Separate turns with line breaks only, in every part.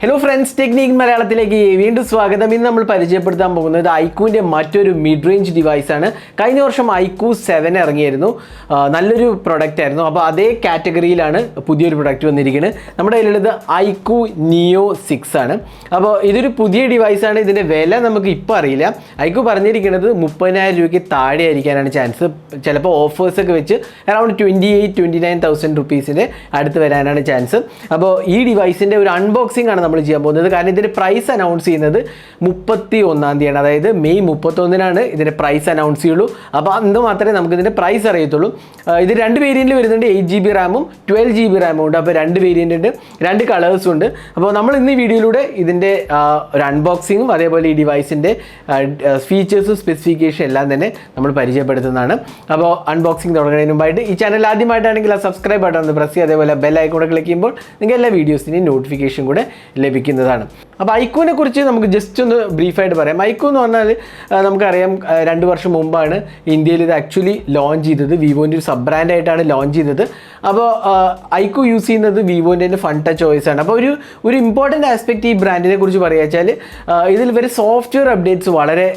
Hello friends, Technique മലയാളത്തിലേക്ക് വീണ്ടും സ്വാഗതം. ഇന്ന് നമ്മൾ പരിചയപ്പെടുത്താൻ പോകുന്നത് iQOOന്റെ മറ്റൊരു മിഡ് റേഞ്ച് ഡിവൈസ് ആണ്. കഴിഞ്ഞ വർഷം iQOO 7 ഇറങ്ങിയിരുന്നു. നല്ലൊരു പ്രൊഡക്റ്റ് ആയിരുന്നു. അപ്പോൾ അതേ കാറ്റഗറിയിലാണ് പുതിയൊരു പ്രൊഡക്റ്റ് വന്നിരിക്കുന്നത്. നമ്മുടെ കയ്യിലുള്ളത് iQOO Neo 6 ആണ്. അപ്പോൾ ഇതൊരു പുതിയ ഡിവൈസ് ആണ്. ഇതിന്റെ വില നമുക്ക് ഇപ്പോൾ അറിയില്ല. iQOO പറഞ്ഞിരിക്കുന്നത് 30,000 രൂപയ്ക്ക് താഴെ ആയിരിക്കാനാണ് ചാൻസ്. ചിലപ്പോൾ ഓഫേഴ്സ് ഒക്കെ വെച്ച് അറൗണ്ട് 28,000-29,000 റുപ്പീസിന്റെ അടുത്ത് വരാനാണ് ചാൻസ്. അപ്പോൾ ഈ ഡിവൈസിന്റെ ഒരു അൺബോക്സിംഗ് ആണ് നമ്മൾ ചെയ്യാൻ പോകുന്നത്. കാരണം ഇതിന്റെ പ്രൈസ് അനൗൺസ് ചെയ്യുന്നത് 31-ാം തീയതിയാണ്. അതായത് മെയ് 31-നാണ് ഇതിന്റെ പ്രൈസ് അനൗൺസ് ചെയ്യുള്ളൂ. അപ്പോൾ അന്ന് മാത്രമേ നമുക്ക് ഇതിന്റെ പ്രൈസ് അറിയത്തുള്ളൂ. ഇത് രണ്ട് വേരിയന്റിൽ വരുന്നുണ്ട്. 8GB റാമും 12GB റാമും ഉണ്ട്. അപ്പോൾ രണ്ട് വേരിയന്റ് ഉണ്ട്, രണ്ട് കളേഴ്സും ഉണ്ട്. അപ്പോൾ നമ്മൾ ഇന്ന് ഈ വീഡിയോയിലൂടെ ഇതിന്റെ ഒരു അൺബോക്സിങ്ങും അതേപോലെ ഈ ഡിവൈസിന്റെ ഫീച്ചേഴ്സും സ്പെസിഫിക്കേഷൻ എല്ലാം തന്നെ നമ്മൾ പരിചയപ്പെടുത്തുന്നതാണ്. അപ്പോൾ അൺബോക്സിംഗ് തുടങ്ങുന്നതിന് മുമ്പായിട്ട് ഈ ചാനൽ ആദ്യമായിട്ടാണെങ്കിൽ ആ സബ്സ്ക്രൈബ് ബട്ടൺ ഒന്ന് പ്രസ് ചെയ്യുക. അതേപോലെ ബെൽ ഐക്കൺ കൂടെ ക്ലിക്ക് ചെയ്യുമ്പോൾ നിങ്ങൾക്ക് എല്ലാ വീഡിയോസിൻ്റെയും നോട്ടിഫിക്കേഷൻ കൂടെ ലഭിക്കുന്നതാണ്. അപ്പോൾ iQOOനെ കുറിച്ച് നമുക്ക് ജസ്റ്റ് ഒന്ന് ബ്രീഫായിട്ട് പറയാം. iQOO എന്ന് പറഞ്ഞാൽ നമുക്കറിയാം 2 വർഷം മുമ്പാണ് ഇന്ത്യയിൽ ഇത് ആക്ച്വലി ലോഞ്ച് ചെയ്തത്. വിവോൻ്റെ ഒരു സബ് ബ്രാൻഡായിട്ടാണ് ലോഞ്ച് ചെയ്തത്. അപ്പോൾ iQOO യൂസ് ചെയ്യുന്നത് വിവോൻ്റെ ഫൺ ടച്ച് OIS ആണ്. അപ്പോൾ ഒരു ഇമ്പോർട്ടൻ്റ് ആസ്പെക്റ്റ് ഈ ബ്രാൻഡിനെ കുറിച്ച് പറയുക വെച്ചാൽ ഇതിൽ ഇവർ സോഫ്റ്റ്വെയർ അപ്ഡേറ്റ്സ് വളരെ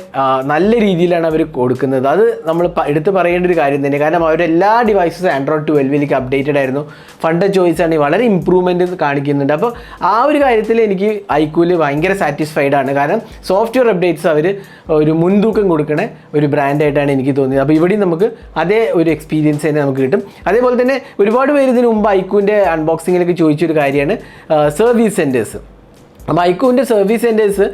നല്ല രീതിയിലാണ് അവർ കൊടുക്കുന്നത്. അത് നമ്മൾ എടുത്ത് പറയേണ്ട ഒരു കാര്യം തന്നെ. കാരണം അവരുടെ എല്ലാ ഡിവൈസസും Android 12 അപ്ഡേറ്റഡ് ആയിരുന്നു. ഫൺ ടച്ച് OIS ആണ് വളരെ ഇമ്പ്രൂവ്മെൻറ്റ് കാണിക്കുന്നുണ്ട്. അപ്പോൾ ആ ഒരു കാര്യത്തിൽ എനിക്ക് iQOOൽ ഭയങ്കര സാറ്റിസ്ഫൈഡ് ആണ്. കാരണം സോഫ്റ്റ്വെയർ അപ്ഡേറ്റ്സ് അവർ ഒരു മുൻതൂക്കം കൊടുക്കണ ഒരു ബ്രാൻഡായിട്ടാണ് എനിക്ക് തോന്നിയത്. അപ്പോൾ ഇവിടെയും നമുക്ക് അതേ ഒരു എക്സ്പീരിയൻസ് തന്നെ നമുക്ക് കിട്ടും. അതേപോലെ തന്നെ ഒരുപാട് പേര് ഇതിന് മുമ്പ് iQOOൻ്റെ അൺബോക്സിങ്ങിലൊക്കെ ചോദിച്ചൊരു കാര്യമാണ് സർവീസ് സെൻറ്റേഴ്സ്. അപ്പോൾ iQOOൻ്റെ സർവീസ് സെൻറ്റേഴ്സ്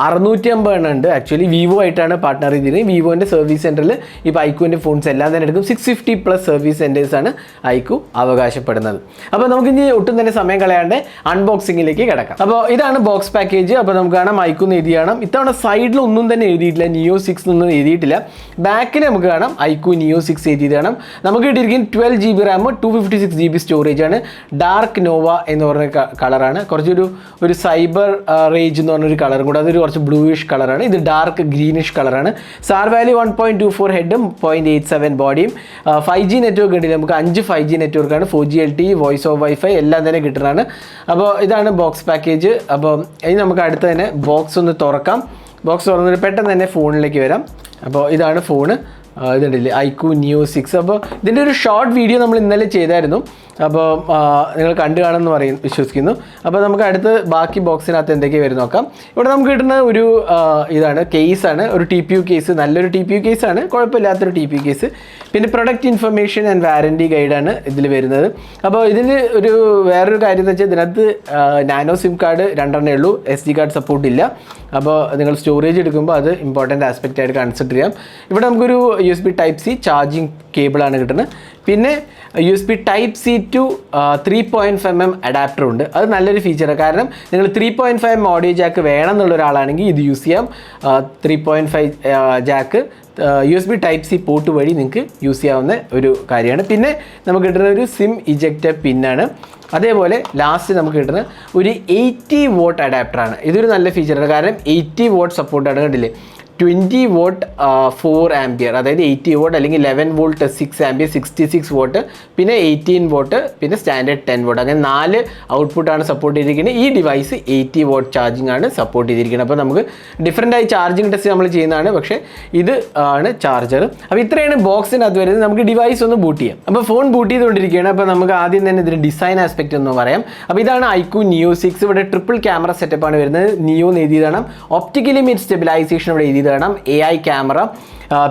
650 ഉണ്ട്. ആക്ച്വലി വിവോ ആയിട്ടാണ് പാർട്ട്ണർ ചെയ്തിരുന്നത്. വിവോൻ്റെ സർവീസ് സെൻറ്ററിൽ ഇപ്പോൾ iQOOൻ്റെ ഫോൺസ് എല്ലാം തന്നെ എടുക്കും. 650+ സർവീസ് സെൻറ്റേഴ്സാണ് iQOO അവകാശപ്പെടുന്നത്. അപ്പോൾ നമുക്കിനി ഒട്ടും തന്നെ സമയം കളയാണ്ട് അൺബോക്സിങ്ങിലേക്ക് കിടക്കാം. അപ്പോൾ ഇതാണ് ബോക്സ് പാക്കേജ്. അപ്പോൾ നമുക്ക് കാണാം iQOO എഴുതി കാണാം. ഇത്തവണ സൈഡിൽ ഒന്നും തന്നെ എഴുതിയിട്ടില്ല, Neo 6 ഒന്നും എഴുതിയിട്ടില്ല. ബാക്കിൽ നമുക്ക് കാണാം iQOO Neo 6 എഴുതിയത് കാണാം. നമുക്ക് കിട്ടിയിരിക്കും 12GB റാം 256GB സ്റ്റോറേജ് ആണ്. ഡാർക്ക് നോവ എന്ന് പറഞ്ഞ കളറാണ്. കുറച്ചൊരു സൈബർ റേജ് എന്ന് പറഞ്ഞൊരു കളറും കൂടെ, അതൊരു കുറച്ച് ബ്ലൂയിഷ് കളറാണ്. ഇത് ഡാർക്ക് ഗ്രീനിഷ് കളറാണ്. Sir value 1.24 ഹെഡും 0.87 ബോഡിയും. 5G നെറ്റ്വർക്ക് ഉണ്ടല്ലോ, നമുക്ക് 5 5G നെറ്റ്വർക്കാണ്. 4G LTE, voice of wifi എല്ലാം തന്നെ കിട്ടുന്നതാണ്. അപ്പോൾ ഇതാണ് ബോക്സ് പാക്കേജ്. അപ്പോൾ ഇനി നമുക്ക് അടുത്ത് തന്നെ ബോക്സ് ഒന്ന് തുറക്കാം. ബോക്സ് തുറന്നിട്ട് പെട്ടെന്ന് തന്നെ ഫോണിലേക്ക് വരാം. അപ്പോൾ ഇതാണ് ഫോണ്. ഇതുണ്ടല്ലേ iQOO Neo 6. അപ്പോൾ ഇതിൻ്റെ ഒരു ഷോർട്ട് വീഡിയോ നമ്മൾ ഇന്നലെ ചെയ്തായിരുന്നു. അപ്പോൾ നിങ്ങൾ കണ്ടു കാണുമെന്ന് വിശ്വസിക്കുന്നു. അപ്പോൾ നമുക്ക് അടുത്ത് ബാക്കി ബോക്സിനകത്ത് എന്തൊക്കെയാണ് വരും നോക്കാം. ഇവിടെ നമുക്ക് കിട്ടുന്ന ഒരു ഇതാണ് കേസാണ്, ഒരു TPU കേസ്. നല്ലൊരു TPU കേസാണ്, കുഴപ്പമില്ലാത്തൊരു TPU കേസ്. പിന്നെ പ്രൊഡക്റ്റ് ഇൻഫർമേഷൻ ആൻഡ് വാറൻറ്റി ഗൈഡാണ് ഇതിൽ വരുന്നത്. അപ്പോൾ ഇതിൽ വേറൊരു കാര്യം എന്ന് വെച്ചാൽ ഇതിനകത്ത് നാനോ സിം കാർഡ് 2 ഉള്ളൂ. SD കാർഡ് സപ്പോർട്ട് ഇല്ല. അപ്പോൾ നിങ്ങൾ സ്റ്റോറേജ് എടുക്കുമ്പോൾ അത് ഇമ്പോർട്ടൻ്റ് ആസ്പെക്റ്റ് ആയിട്ട് കൺസിഡർ ചെയ്യാം. ഇവിടെ നമുക്കൊരു USB Type-C ചാർജിങ് കേബിളാണ് കിട്ടുന്നത്. പിന്നെ USB Type-C to 3.5mm adapter ഉണ്ട്. അത് നല്ലൊരു ഫീച്ചറാണ്. കാരണം നിങ്ങൾ 3.5mm ഓഡിയോ ജാക്ക് വേണം എന്നുള്ള ഒരാളാണെങ്കിൽ ഇത് യൂസ് ചെയ്യാം. 3.5 ജാക്ക് USB Type-C പോർട്ട് വഴി നിങ്ങൾക്ക് യൂസ് ചെയ്യാവുന്ന ഒരു കാര്യമാണ്. പിന്നെ നമുക്ക് കിട്ടുന്ന ഒരു സിം ഇജക്റ്റർ പിന്നാണ്. അതേപോലെ ലാസ്റ്റ് നമുക്ക് കിട്ടുന്ന ഒരു 80W അഡാപ്റ്ററാണ്. ഇതൊരു നല്ല ഫീച്ചറാണ്. കാരണം 80W സപ്പോർട്ടാണ്. കണ്ടില്ലേ, 20W 4A, അതായത് 80W അല്ലെങ്കിൽ 11V 6A, 66W, പിന്നെ 18W, പിന്നെ സ്റ്റാൻഡേർഡ് 10W. അങ്ങനെ 4 ഔട്ട്പുട്ടാണ് സപ്പോർട്ട് ചെയ്തിരിക്കുന്നത്. ഈ ഡിവൈസ് 80W ചാർജിങ് ആണ് സപ്പോർട്ട് ചെയ്തിരിക്കുന്നത്. അപ്പോൾ നമുക്ക് ഡിഫറൻ്റ് ആയി ചാർജിങ് ടെസ്റ്റ് നമ്മൾ ചെയ്യുന്നതാണ്. പക്ഷേ ഇത് ആണ് ചാർജർ. അപ്പോൾ ഇത്രയാണ് ബോക്സിനകത്ത് വരുന്നത്. നമുക്ക് ഡിവൈസ് ഒന്ന് ബൂട്ട് ചെയ്യാം. അപ്പോൾ ഫോൺ ബൂട്ട് ചെയ്തുകൊണ്ടിരിക്കുകയാണ്. അപ്പോൾ നമുക്ക് ആദ്യം തന്നെ ഇതിൻ്റെ ഡിസൈൻ ആസ്പെക്റ്റ് ഒന്ന് പറയാം. അപ്പോൾ ഇതാണ് iQOO Neo 6. ഇവിടെ ട്രിപ്പിൾ ക്യാമറ സെറ്റപ്പാണ് വരുന്നത്. നിയോ എന്ന് എഴുതിയതാണ്. ഒപ്റ്റിക്കലി മിഡ് സ്റ്റെബിലൈസേഷൻ ഇവിടെ എഴുതിയത് കാണാം. AI camera.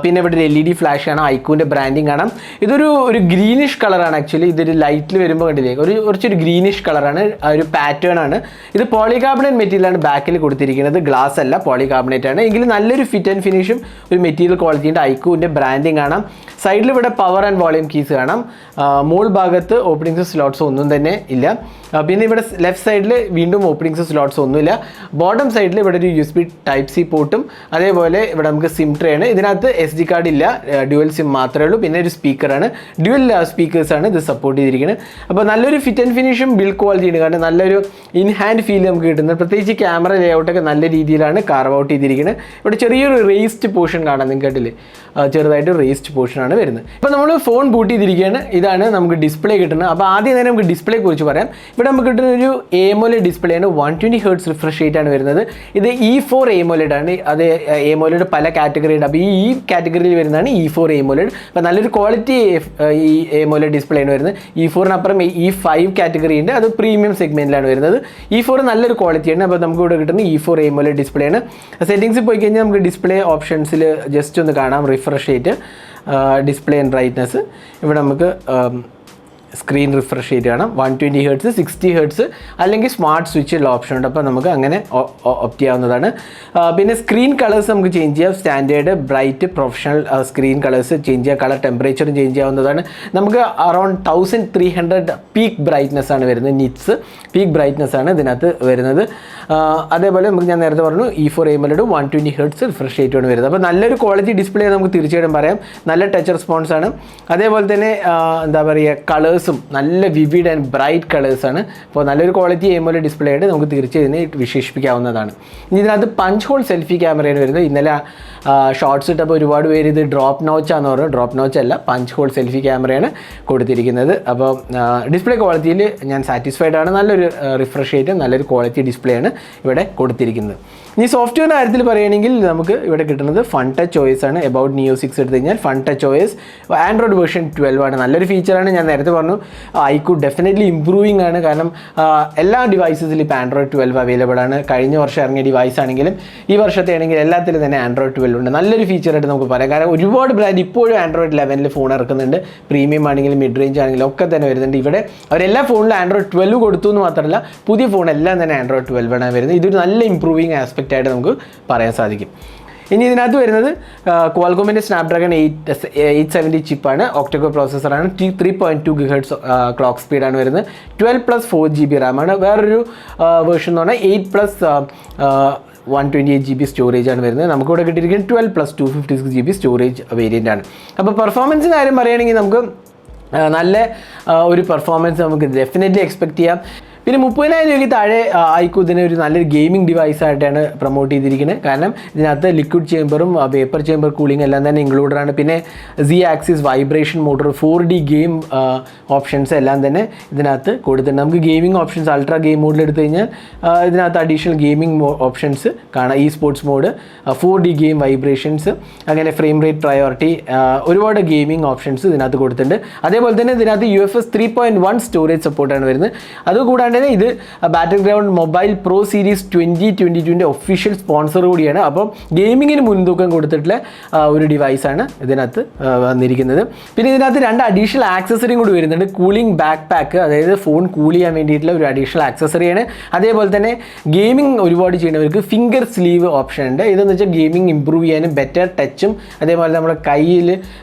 പിന്നെ ഇവിടെ ഒരു LED ഫ്ലാഷ് ആണ്. iQOOൻ്റെ ബ്രാൻഡിങ് കാണാം. ഇതൊരു ഗ്രീനിഷ് കളറാണ്. ആക്ച്വലി ഇതൊരു ലൈറ്റിൽ വരുമ്പോൾ കണ്ടില്ലേ, കുറച്ചൊരു ഗ്രീനിഷ് കളറാണ്. ഒരു പാറ്റേൺ ആണ്. ഇത് പോളികാർബണേറ്റ് മെറ്റീരിയലാണ് ബാക്കിൽ കൊടുത്തിരിക്കുന്നത്. ഗ്ലാസ് അല്ല, പോളികാർബണേറ്റ് ആണ്. എങ്കിലും നല്ലൊരു ഫിറ്റ് ആൻഡ് ഫിനിഷും ഒരു മെറ്റീരിയൽ ക്വാളിറ്റിൻ്റെ iQOOൻ്റെ ബ്രാൻഡിങ് കാണാം. സൈഡിൽ ഇവിടെ പവർ ആൻഡ് വോളിയം കീസ് കാണാം. മോൾ ഭാഗത്ത് ഓപ്പണിങ്സ് സ്ലോട്ട്സ് ഒന്നും തന്നെ ഇല്ല. പിന്നെ ഇവിടെ ലെഫ്റ്റ് സൈഡിൽ വീണ്ടും ഓപ്പണിങ്സ് സ്ലോട്ട്സ് ഒന്നുമില്ല. ബോട്ടം സൈഡിൽ ഇവിടെ ഒരു USB Type-C പോർട്ടും അതേപോലെ ഇവിടെ നമുക്ക് സിം ട്രേ ആണ്. ഇതിനകത്ത് SD കാർഡ് ഇല്ല, ഡ്യുവൽ സിം മാത്രമേ ഉള്ളൂ. പിന്നെ ഒരു സ്പീക്കറാണ്, ഡ്യുവൽ സ്പീക്കേഴ്സാണ് ഇത് സപ്പോർട്ട് ചെയ്തിരിക്കുന്നത്. അപ്പോൾ നല്ലൊരു ഫിറ്റ് ആൻഡ് ഫിനിഷും ബിൽഡ് ക്വാളിറ്റി ഉണ്ട്, കാരണം നല്ലൊരു ഇൻ ഹാൻഡ് ഫീൽ നമുക്ക് കിട്ടുന്നത്. പ്രത്യേകിച്ച് ക്യാമറ ലേഔട്ടൊക്കെ നല്ല രീതിയിലാണ് കാർവ് ഔട്ട് ചെയ്തിരിക്കുന്നത്. ഇവിടെ ചെറിയൊരു റേസ്ഡ് പോർഷൻ കാണാം, നിങ്ങൾക്ക് കേട്ടില്ലേ, ചെറുതായിട്ട് റേസ്ഡ് പോർഷനാണ് വരുന്നത്. ഇപ്പോൾ നമ്മൾ ഫോൺ ബൂട്ട് ചെയ്തിരിക്കുകയാണ്, ഇതാണ് നമുക്ക് ഡിസ്പ്ലേ കിട്ടുന്നത്. അപ്പോൾ ആദ്യം തന്നെ നമുക്ക് ഡിസ്പ്ലേ കുറിച്ച് പറയാം. ഇവിടെ നമുക്ക് കിട്ടുന്ന ഒരു AMOLED ഡിസ്പ്ലേ ആണ്, 120 Hz റിഫ്രഷ് റേറ്റ് ആണ് വരുന്നത്. ഇത് E4 AMOLED ആണ്. അത് AMOLED പല കാറ്റഗറിയുണ്ട്, അപ്പോൾ ഈ കാറ്റഗറിയിൽ വരുന്നതാണ് E4 AMOLED. അപ്പോൾ നല്ലൊരു ക്വാളിറ്റി ഈ AMOLED ഡിസ്പ്ലേ ആണ് വരുന്നത്. E4-നപ്പുറം E5 കാറ്റഗറി ഉണ്ട്, അത് പ്രീമിയം സെഗ്മെൻറ്റിലാണ് വരുന്നത്. E4 നല്ലൊരു ക്വാളിറ്റിയാണ്. അപ്പോൾ നമുക്ക് ഇവിടെ കിട്ടുന്ന E4 AMOLED ഡിസ്പ്ലേ ആണ്. സെറ്റിംഗ്സിൽ പോയി കഴിഞ്ഞാൽ നമുക്ക് ഡിസ്പ്ലേ ഓപ്ഷൻസിൽ ജസ്റ്റ് ഒന്ന് കാണാം, refresh rate, display and brightness. ഇവിടെ നമുക്ക് സ്ക്രീൻ റിഫ്രഷ് റേറ്റ് കാണാം, 120 Hz, 60 Hz, അല്ലെങ്കിൽ സ്മാർട്ട് സ്വിച്ച് ഉള്ള ഓപ്ഷൻ ഉണ്ട്. അപ്പോൾ നമുക്ക് അങ്ങനെ ഓപ്റ്റ് ചെയ്യാവുന്നതാണ്. പിന്നെ സ്ക്രീൻ കളേഴ്സ് നമുക്ക് ചേഞ്ച് ചെയ്യാം, standard, bright, professional screen colours change ചെയ്യാം, കളർ ടെമ്പറേച്ചറും ചേഞ്ച് ചെയ്യാവുന്നതാണ്. നമുക്ക് അറൗണ്ട് 1300 പീക്ക് ബ്രൈറ്റ്നസ് ആണ് വരുന്നത്, നിറ്റ്സ് പീക്ക് ബ്രൈറ്റ്നസ് ആണ് ഇതിനകത്ത് വരുന്നത്. അതേപോലെ നമുക്ക് ഞാൻ നേരത്തെ പറഞ്ഞു E4 AMOLED 120 Hz refresh rate ആണ് വരുന്നത്. അപ്പോൾ നല്ലൊരു ക്വാളിറ്റി ഡിസ്പ്ലേ നമുക്ക് തീർച്ചയായിട്ടും പറയാം, നല്ല ടച്ച് റെസ്പോൺസ് ആണ്. അതേപോലെ തന്നെ എന്താ പറയുക, കളേഴ്സും നല്ല വിവിഡ് ആൻഡ് ബ്രൈറ്റ് കളേഴ്സാണ്. അപ്പോൾ നല്ലൊരു ക്വാളിറ്റി AMOLED ഡിസ്പ്ലേ ആയിട്ട് നമുക്ക് തീർച്ചയായും വിശേഷിപ്പിക്കാവുന്നതാണ്. ഇനി ഇതിനകത്ത് പഞ്ച് ഹോൾ സെൽഫി ക്യാമറയാണ് വരുന്നത്. ഇന്നലെ ഷോർട്സ് ഇട്ടപ്പോൾ ഒരുപാട് പേര് ഇത് ഡ്രോപ്പ് നോച്ചാന്ന് പറഞ്ഞു. ഡ്രോപ്പ് നോച്ച് അല്ല, പഞ്ച് ഹോൾ സെൽഫി ക്യാമറയാണ് കൊടുത്തിരിക്കുന്നത്. അപ്പോൾ ഡിസ്പ്ലേ ക്വാളിറ്റിയിൽ ഞാൻ സാറ്റിസ്ഫൈഡ് ആണ്. നല്ലൊരു റിഫ്രഷ് റേറ്റ്, നല്ലൊരു ക്വാളിറ്റി ഡിസ്പ്ലേ ആണ് ഇവിടെ കൊടുത്തിരിക്കുന്നത്. ഇനി സോഫ്റ്റ്വെയറിൻ്റെ കാര്യത്തിൽ പറയുകയാണെങ്കിൽ നമുക്ക് ഇവിടെ കിട്ടുന്നത് ഫൺ ടച്ച് OS ആണ്. എബൌട്ട് Neo 6 എടുത്തു കഴിഞ്ഞാൽ fun touch OS, Android version 12 ആണ്. നല്ലൊരു ഫീച്ചറാണ്. ഞാൻ നേരത്തെ പറഞ്ഞു iQOO ഡെഫിനറ്റ്ലി ഇമ്പ്രൂവിംഗ് ആണ്, കാരണം എല്ലാ ഡിവൈസസിലും ഇപ്പോൾ ആൻഡ്രോയിഡ് 12 അവൈലബിൾ ആണ്. കഴിഞ്ഞ വർഷം ഇറങ്ങിയ ഡിവൈസ് ആണെങ്കിലും ഈ വർഷത്തെ ആണെങ്കിലും എല്ലാത്തിലും തന്നെ ആൻഡ്രോയിഡ് 12 ഉണ്ട്. നല്ലൊരു ഫീച്ചറായിട്ട് നമുക്ക് പറയാം, കാരണം ഒരുപാട് ബ്രാൻഡ് ഇപ്പോഴും ആൻഡ്രോയിഡ് 11 ഫോൺ ഇറക്കുന്നുണ്ട്. പ്രീമിയം ആണെങ്കിലും മിഡ് റേഞ്ച് ആണെങ്കിലും ഒക്കെ തന്നെ വരുന്നുണ്ട്. ഇവിടെ അവരെല്ലാ ഫോണിലും ആൻഡ്രോയിഡ് 12 കൊടുത്തു എന്ന് മാത്രമല്ല, പുതിയ ഫോൺ എല്ലാം തന്നെ ആൻഡ്രോയിഡ് 12 ആണ് വരുന്നത്. ഇതൊരു നല്ല ഇമ്പ്രൂവിംഗ് ആസ്പെക്റ്റ് ആയിട്ട് നമുക്ക് പറയാൻ സാധിക്കും. ഇനി ഇതിനകത്ത് വരുന്നത് ക്വാൾകോമിൻ്റെ സ്നാപ്ഡ്രാഗൺ 870 ചിപ്പാണ്, ഒക്ടോകോർ പ്രോസസ്സറാണ്, 3.2 GHz ക്ലോക്ക് സ്പീഡാണ് വരുന്നത്, 12+4 GB റാമാണ്. വേറൊരു വേർഷൻ എന്ന് പറഞ്ഞാൽ 8+128 GB സ്റ്റോറേജ് ആണ് വരുന്നത്. നമുക്കിവിടെ കിട്ടിയിരിക്കുന്നത് 12+256 GB സ്റ്റോറേജ് വേരിയൻ്റ് ആണ്. അപ്പോൾ പെർഫോമൻസിൻ്റെ കാര്യം പറയുകയാണെങ്കിൽ നമുക്ക് നല്ല ഒരു പെർഫോമൻസ് നമുക്ക് ഡെഫിനറ്റ്ലി എക്സ്പെക്ട് ചെയ്യാം. പിന്നെ 30,000 രൂപയ്ക്ക് താഴെ iQOO ഇതിനെ ഒരു നല്ലൊരു ഗെയിമിംഗ് ഡിവൈസായിട്ടാണ് പ്രൊമോട്ട് ചെയ്തിരിക്കുന്നത്. കാരണം ഇതിനകത്ത് ലിക്വിഡ് ചേമ്പറും വേപ്പർ ചേമ്പർ കൂളിംഗ് എല്ലാം തന്നെ ഇൻക്ലൂഡഡ് ആണ്. പിന്നെ Z axis vibration motor, 4D game options എല്ലാം തന്നെ ഇതിനകത്ത് കൊടുത്തിട്ടുണ്ട്. നമുക്ക് ഗെയിമിംഗ് ഓപ്ഷൻസ് അൾട്രാ ഗെയിം മോഡിൽ എടുത്തു കഴിഞ്ഞാൽ ഇതിനകത്ത് അഡീഷണൽ ഗെയിമിംഗ് ഓപ്ഷൻസ് കാണാം, sports mode, 4D game vibrations, അങ്ങനെ ഫ്രെയിം റേറ്റ് പ്രയോറിറ്റി, ഒരുപാട് ഗെയിമിംഗ് ഓപ്ഷൻസ് ഇതിനകത്ത് കൊടുത്തിട്ടുണ്ട്. അതേപോലെ തന്നെ ഇതിനകത്ത് UFS 3.1 സ്റ്റോറേജ് സപ്പോർട്ടാണ് വരുന്നത്. അതുകൂടാണ്ട് ഇത് ബാറ്റിൽ ground mobile pro series 2022 official sponsor കൂടിയാണ്. അപ്പോൾ ഗെയിമിങ്ങിന് മുൻതൂക്കം കൊടുത്തിട്ടുള്ള ഒരു ഡിവൈസാണ് ഇതിനകത്ത് വന്നിരിക്കുന്നത്. പിന്നെ ഇതിനകത്ത് 2 അഡീഷണൽ ആക്സസറിയും കൂടി വരുന്നുണ്ട്. കൂളിംഗ് ബാക്ക് പാക്ക്, അതായത് ഫോൺ കൂൾ ചെയ്യാൻ വേണ്ടിയിട്ടുള്ള ഒരു അഡീഷണൽ ആക്സസറിയാണ്. അതേപോലെ തന്നെ ഗെയിമിംഗ് ഒരുപാട് ചെയ്യുന്നവർക്ക് ഫിംഗർ സ്ലീവ് ഓപ്ഷൻ ഉണ്ട്. ഇതെന്ന് വെച്ചാൽ ഗെയിമിംഗ് ഇമ്പ്രൂവ് ചെയ്യാനും ബെറ്റർ ടച്ചും അതേപോലെ നമ്മുടെ കയ്യിൽ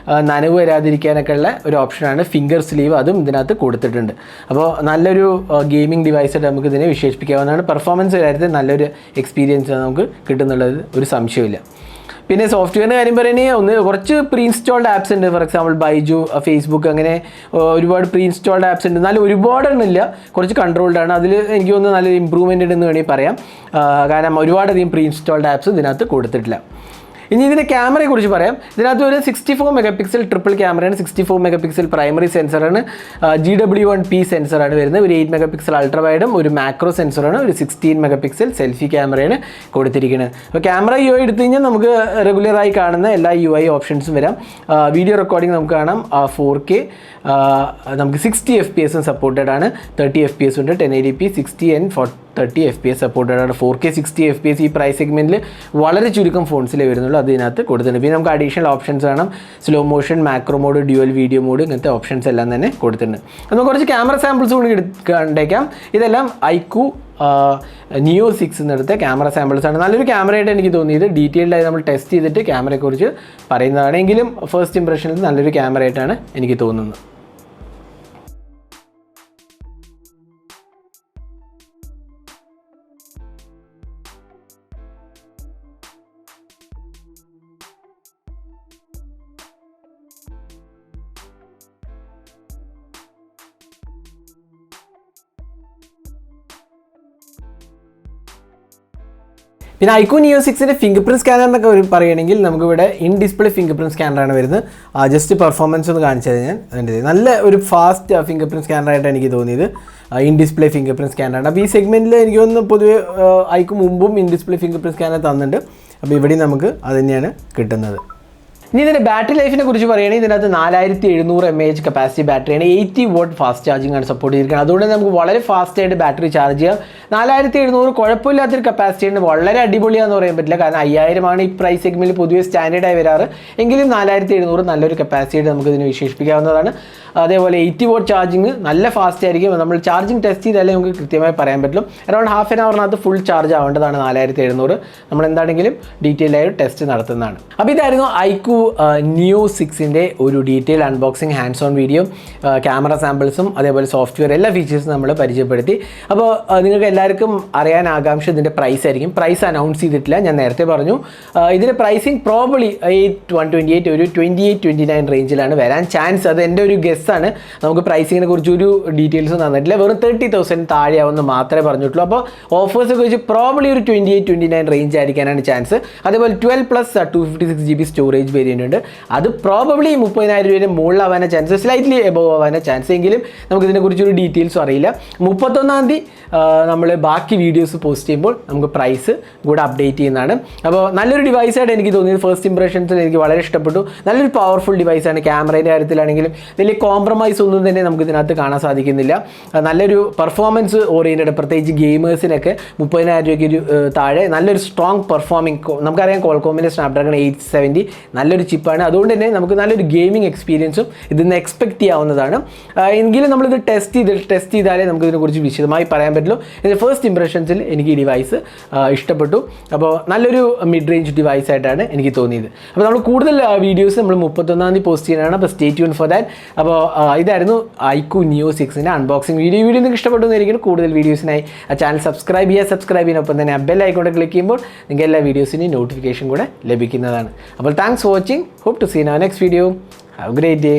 നനവ് വരാതിരിക്കാനൊക്കെ ഉള്ള ഒരു ഓപ്ഷനാണ് ഫിംഗർ സ്ലീവ്, അതും ഇതിനകത്ത് കൊടുത്തിട്ടുണ്ട്. അപ്പോൾ നല്ലൊരു ഗെയിമിംഗ് ഡിവൈസായിട്ട് നമുക്ക് ഇതിനെ വിശേഷിപ്പിക്കാവുന്നതാണ്. പെർഫോമൻസ് കാര്യത്തിൽ നല്ലൊരു എക്സ്പീരിയൻസ് നമുക്ക് കിട്ടുന്നുള്ളത് ഒരു സംശയമില്ല. പിന്നെ സോഫ്റ്റ്വെയറിൻ്റെ കാര്യം പറയുകയാണെങ്കിൽ കുറച്ച് പ്രീ ഇൻസ്റ്റാൾഡ് ആപ്സ് ഉണ്ട്. ഫോർ എക്സാമ്പിൾ ബൈജു, ഫേസ്ബുക്ക്, അങ്ങനെ ഒരുപാട് പ്രീ ഇൻസ്റ്റാൾഡ് ആപ്സ് ഉണ്ട്. എന്നാലും ഒരുപാടൊന്നുമില്ല, കുറച്ച് കൺട്രോൾഡ് ആണ്. അതിൽ എനിക്ക് തോന്നുന്നു നല്ലൊരു ഇമ്പ്രൂവ്മെൻ്റ് ഉണ്ടെന്ന് വേണമെങ്കിൽ പറയാം, കാരണം ഒരുപാടധികം പ്രീ ഇൻസ്റ്റാൾഡ് ആപ്സ് ഇതിനകത്ത് കൊടുത്തിട്ടില്ല. ഇനി ഇതിൻ്റെ ക്യാമറയെ കുറിച്ച് പറയാം. ഇതിനകത്ത് ഒരു 64 MP ട്രിപ്പിൾ ക്യാമറയാണ്, 64 MP പ്രൈമറി സെൻസറാണ്, GW1P സെൻസറാണ് വരുന്നത്, ഒരു 8 MP അൾട്രാ വൈഡും ഒരു മാക്രോ സെൻസറാണ്, ഒരു 16 MP സെൽഫി ക്യാമറയാണ് കൊടുത്തിരിക്കുന്നത്. അപ്പോൾ ക്യാമറ UI എടുത്തു കഴിഞ്ഞാൽ നമുക്ക് റെഗുലറായി കാണുന്ന എല്ലാ UI ഓപ്ഷൻസും വരാം. വീഡിയോ റെക്കോർഡിംഗ് നമുക്ക് കാണാം, 4K, നമുക്ക് 60 FPS സപ്പോർട്ടഡ് ആണ്, 30 FPS ഉണ്ട്, 1080p, 60 and 30 FPS സപ്പോർട്ടഡ് ആണ്. 4K 60 FPS ഈ പ്രൈസ് സെഗ്മെൻറ്റിൽ വളരെ ചുരുക്കം ഫോൺസിലേ വരുന്നുള്ളൂ, അത് ഇതിനകത്ത് കൊടുത്തിട്ടുണ്ട്. പിന്നെ നമുക്ക് അഡീഷണൽ ഓപ്ഷൻസ് കാണാം, slow motion, macro mode, dual video mode, ഇങ്ങനത്തെ ഓപ്ഷൻസ് എല്ലാം തന്നെ കൊടുത്തിട്ടുണ്ട്. നമുക്ക് കുറച്ച് ക്യാമറ സാമ്പിൾസ് കൂടി കണ്ടേക്കാം. ഇതെല്ലാം iQOO Neo 6 എന്നെടുത്ത ക്യാമറ സാമ്പിൾസ് ആണ്. നല്ലൊരു ക്യാമറയായിട്ട് എനിക്ക് തോന്നിയത്. ഡീറ്റെയിൽഡായി നമ്മൾ ടെസ്റ്റ് ചെയ്തിട്ട് ക്യാമറയെക്കുറിച്ച് പറയുന്നതാണെങ്കിലും ഫസ്റ്റ് ഇംപ്രഷനിൽ നല്ലൊരു ക്യാമറയായിട്ടാണ് എനിക്ക് തോന്നുന്നത്. പിന്നെ iQOO Neo 6ന്റെ ഫിംഗർ പ്രിന്റ് സ്കാനർ എന്നൊക്കെ പറയുകയാണെങ്കിൽ നമുക്കിവിടെ ഇൻ ഡിസ്പ്ലേ ഫിംഗർ പ്രിന്റ് സ്കാനറാണ് വരുന്നത്. ജസ്റ്റ് പെർഫോമൻസ് ഒന്ന് കാണിച്ചു കഴിഞ്ഞാൽ അതിൻ്റെ നല്ല ഒരു ഫാസ്റ്റ് ഫിംഗർ പ്രിന്റ് സ്കാനറായിട്ട് എനിക്ക് തോന്നിയത് ഇൻ ഡിസ്പ്ലേ ഫിംഗർ പ്രിന്റ് സ്കാനറാണ്. അപ്പോൾ ഈ സെഗ്മെൻറ്റിൽ എനിക്ക് തോന്നുന്നു പൊതുവെ iQOO മുമ്പും in display fingerprint scanner തന്നിട്ടുണ്ട്. അപ്പോൾ ഇവിടെയും നമുക്ക് അത് തന്നെയാണ് കിട്ടുന്നത്. ഇനി ഇതിൻ്റെ ബാറ്ററി ലൈഫിനെ കുറിച്ച് പറയുകയാണെങ്കിൽ ഇതിനകത്ത് 4700 mAh കപ്പാസിറ്റി ബാറ്ററിയാണ്. 80 watt ഫാസ്റ്റ് ചാർജിങ് ആണ് സപ്പോർട്ട് ചെയ്തിരിക്കുന്നത്. അതുകൊണ്ട് നമുക്ക് വളരെ ഫാസ്റ്റ് ആയിട്ട് ബാറ്ററി ചാർജ് ചെയ്യാം. 4700 കുഴപ്പമില്ലാത്തൊരു കപ്പാസിറ്റിയാണ്, വളരെ അടിപൊളിയാന്ന് പറയാൻ പറ്റില്ല. കാരണം 5000 ഈ പ്രൈസ് സെഗ്മെൻറ്റിൽ പൊതുവെ സ്റ്റാൻഡേർഡായി വരാറ്. എങ്കിലും 4700 നല്ലൊരു കപ്പാസിറ്റി നമുക്ക് ഇതിന് വിശേഷിപ്പിക്കാവുന്നതാണ്. അതേപോലെ 80 watt ചാർജിങ് നല്ല ഫാസ്റ്റ് ആയിരിക്കും. നമ്മൾ ചാർജിങ് ടെസ്റ്റ് ചെയ്താലേ നമുക്ക് കൃത്യമായി പറയാൻ പറ്റും. അറൗണ്ട് ഹാഫ് ആൻ അവറിനകത്ത് ഫുൾ ചാർജ് ആവേണ്ടതാണ് 4700. നമ്മൾ എന്താണെങ്കിലും ഡീറ്റെയിൽ ആയി ടെസ്റ്റ് നടത്തുന്നതാണ്. അപ്പോൾ ഇതായിരുന്നു iQOO Neo 6ന്റെ ഒരു detail unboxing hands on video. Camera സാമ്പിൾസും അതേപോലെ സോഫ്റ്റ്വെയർ എല്ലാ ഫീച്ചേഴ്സും നമ്മൾ പരിചയപ്പെടുത്തി. അപ്പോൾ നിങ്ങൾക്ക് എല്ലാവർക്കും അറിയാൻ ആകാംക്ഷ ഇതിൻ്റെ പ്രൈസ് ആയിരിക്കും. പ്രൈസ് അനൗൺസ് ചെയ്തിട്ടില്ല, ഞാൻ നേരത്തെ പറഞ്ഞു. ഇതിൻ്റെ പ്രൈസിങ് പ്രോബബ്ലി 128 ഒരു 28-29 റേഞ്ചിലാണ് വരാൻ ചാൻസ്. അത് എൻ്റെ ഒരു ഗസ്സാണ്. നമുക്ക് പ്രൈസിങ്ങിനെ കുറിച്ച് ഒരു ഡീറ്റെയിൽസും തന്നിട്ടില്ല. വെറും 30,000 താഴെയാവുമെന്ന് മാത്രമേ പറഞ്ഞിട്ടുള്ളൂ. അപ്പോൾ ഓഫേഴ്സൊക്കെ വെച്ച് പ്രോബബ്ലി ഒരു 28-29 റേഞ്ച് ആയിരിക്കാനാണ് ചാൻസ്. അതേപോലെ 12+ 256GB സ്റ്റോറേജ് വേരിയൻ്റ് ഉണ്ട്. അത് പ്രോബബ്ലി 30,000 രൂപയുടെ മുകളിലാവാനാണ് ചാൻസ്, സ്ലൈറ്റ്ലി എബോവ് ആവാനാണ് ചാൻസ്. എങ്കിലും നമുക്കിതിനെക്കുറിച്ചൊരു ഡീറ്റെയിൽസും അറിയില്ല. 31-ാം തീയതി നമ്മൾ ബാക്കി വീഡിയോസ് പോസ്റ്റ് ചെയ്യുമ്പോൾ നമുക്ക് പ്രൈസ് കൂടെ അപ്ഡേറ്റ് ചെയ്യുന്നതാണ്. അപ്പോൾ നല്ലൊരു ഡിവൈസായിട്ട് എനിക്ക് തോന്നിയത്. ഫസ്റ്റ് ഇംപ്രഷൻസിൽ എനിക്ക് വളരെ ഇഷ്ടപ്പെട്ടു. നല്ലൊരു പവർഫുൾ ഡിവൈസാണ്. ക്യാമറയുടെ കാര്യത്തിലാണെങ്കിലും വലിയ കോംപ്രമൈസ് ഒന്നും തന്നെ നമുക്ക് ഇതിനകത്ത് കാണാൻ സാധിക്കുന്നില്ല. നല്ലൊരു പെർഫോമൻസ് ഓറിയൻറ്റഡ്, പ്രത്യേകിച്ച് ഗെയിമേഴ്സിനൊക്കെ 30,000 രൂപയ്ക്ക് താഴെ നല്ലൊരു സ്ട്രോങ് പെർഫോമിംഗ്, നമുക്കറിയാം Qualcommന്റെ Snapdragon 870 നല്ലൊരു ചിപ്പാണ്. അതുകൊണ്ട് തന്നെ നമുക്ക് നല്ലൊരു ഗെയിമിംഗ് എക്സ്പീരിയൻസും ഇതിന്ന് എക്സ്പെക്ട് ചെയ്യാവുന്നതാണ്. എങ്കിലും നമ്മളിത് ടെസ്റ്റ് ചെയ്താലേ നമുക്ക് ഇതിനെക്കുറിച്ച് വിശദമായി പറയാൻ പറ്റുള്ളൂ. ഇതിൻ്റെ ഫസ്റ്റ് ഇംപ്രഷൻസിൽ എനിക്ക് ഈ ഡിവൈസ് ഇഷ്ടപ്പെട്ടു. അപ്പോൾ നല്ലൊരു മിഡ് റേഞ്ച് ഡിവൈസ് ആയിട്ടാണ് എനിക്ക് തോന്നിയത്. അപ്പോൾ നമ്മൾ കൂടുതൽ വീഡിയോസ് നമ്മൾ 31-ാം തീയതി പോസ്റ്റ് ചെയ്യാനാണ്. അപ്പോൾ സ്റ്റേ ട്യൂൺ ഫോർ ദാറ്റ്. അപ്പോൾ ഇതായിരുന്നു iQOO Neo 6ന്റെ അൺബോക്സിംഗ് വീഡിയോ. നിങ്ങൾക്ക് ഇഷ്ടപ്പെട്ടു എന്നായിരിക്കും. കൂടുതൽ വീഡിയോസിനായി ആ ചാനൽ സബ്സ്ക്രൈബ് ചെയ്യുന്നൊപ്പം തന്നെ ബെൽ ഐക്കോൺ ക്ലിക്ക് ചെയ്യുമ്പോൾ നിങ്ങൾക്ക് എല്ലാ വീഡിയോസിൻ്റെയും നോട്ടിഫിക്കേഷൻ കൂടെ ലഭിക്കുന്നതാണ്. അപ്പോൾ thanks for watching. Hope to see you in our next video. Have a great day.